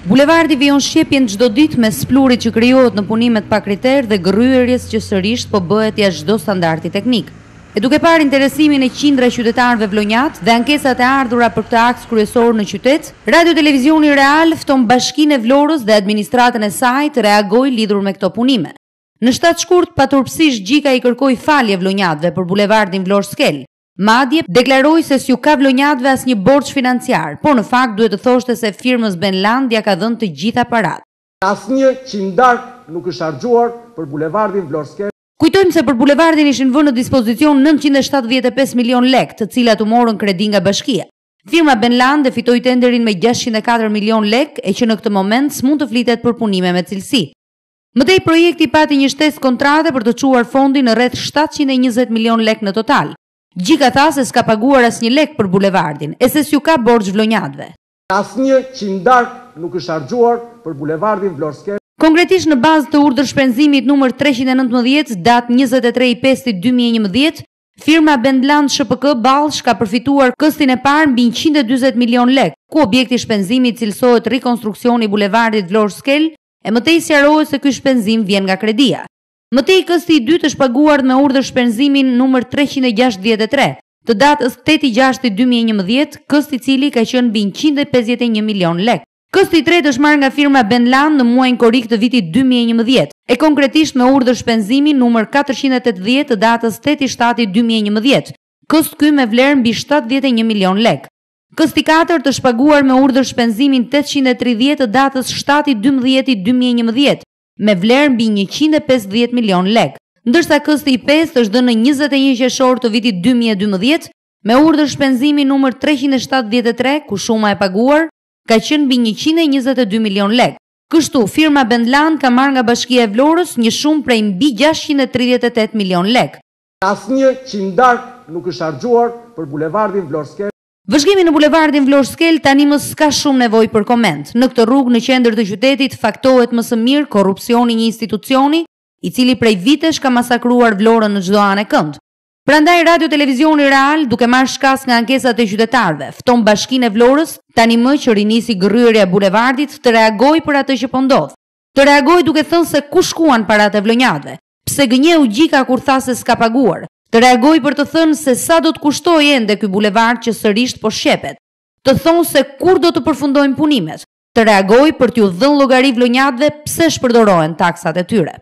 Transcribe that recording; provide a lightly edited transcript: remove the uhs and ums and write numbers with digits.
Bulevardi vijon shqepjen çdo ditë me splurit që krijohet në punimet pa kriter dhe gërryerjes që sërish po bëhet jashtë çdo standardi teknik. E duke parë interesimin e qindra qytetarëve vlonjat dhe ankesat e ardhura për këtë aks kryesor në qytet, Radio Televizioni Real fton Bashkinë e Vlorës dhe administratën e saj të reagojë lidhur me këto punime. Në shtat shkurt, paturpsisht Gjika i kërkoi falje vlonjatëve për bulevardin Vlorë-Skel. Madje deklaroi se s'ju ka vlonjatëve asnjë borxh financiar, por në fakt duhet të thoshte se firmës Benland ja ka dhënë të gjitha parat. Asnjë qindark nuk është harxuar për bulevardin Vlorë-Skel. Kujtojmë se për bulevardin ishin vënë në dispozicion 975 milion lek, të cilat u morën kredi nga bashkia. Firma Benland e fitoi tenderin me 604 milion lek, e që në këtë moment s'mund të flitet për punime me cilësi. Mëtej projekti pati një shtesë kontrate për të çuar fondin në rreth 720 milion lek në total. Gjika tha se s'ka paguar asnjë lek për bulevardin, e se s'ju ka borxh vlonjatëve. Asnjë qindark nuk është harxuar për bulevardin Vlorë-Skel. Konkretisht në bazë të urdhër shpenzimit numër 319 datë 23/5/2011, firma Benland SHPK Ballsh ka përfituar këstin e parë mbi 140 milion lek, ku objekti shpenzimit cilësohet rikonstruksioni i bulevardit Vlorë-Skel, e mëtej sqarohet se ky shpenzim vjen nga kredia. Mëtej kësti i dytë është paguar me urdhër shpenzimin numër 363, të datës 8/6/2011, kësti i cili ka qenë mbi 151 milion lek. Kësti i tretë është marrë nga firma Benland në muajin korrik të vitit 2011, e konkretisht me urdhër shpenzimi numër 480 të datës 8/7/2011. Këst ky me vlerë mbi 71 milion lek. Kësti i katërt është paguar me urdhër shpenzimin 830 të datës 7/12/2011, me vlerë mbi 150 milion lek. Ndërsa kësti i pestë është dhënë në 21 qershor të vitit 2012 me urdhër shpenzimi numër 373, ku shuma e paguar ka qenë mbi 122 milion lek. Kështu, firma Benland ka marrë nga Bashkia e Vlorës një shumë prej mbi 638 milion lek. Asnjë qindark nuk është harxuar për bulevardin Vlorë-Skel. Vëzhgimi në bulevardin Vlorë-Skel tani më s'ka shumë nevojë për koment. Në këtë rrugë në qendër të qytetit faktohet më së miri korrupsioni një institucioni i cili prej vitesh ka masakruar Vlorën në çdo anë e kënd. Prandaj Radio Televizioni Real, duke marrë shkas nga ankesat e qytetarëve, fton Bashkinë e Vlorës tani më që rinisi gërryerja e bulevardit të reagojë për atë që po ndodh. Të reagojë duke thënë se ku shkuan paratë e vlonjatëve, pse gënjeu Gjika kur tha se s'ka paguar. Të reagojë për të thënë se sa do të kushtojë ende ky bulevard që sërish po shqepet. Të thonë se kur do të përfundojnë punimet. Të reagojë për t'ju dhënë llogari vlonjatëve pse shpërdorohen taksat e tyre.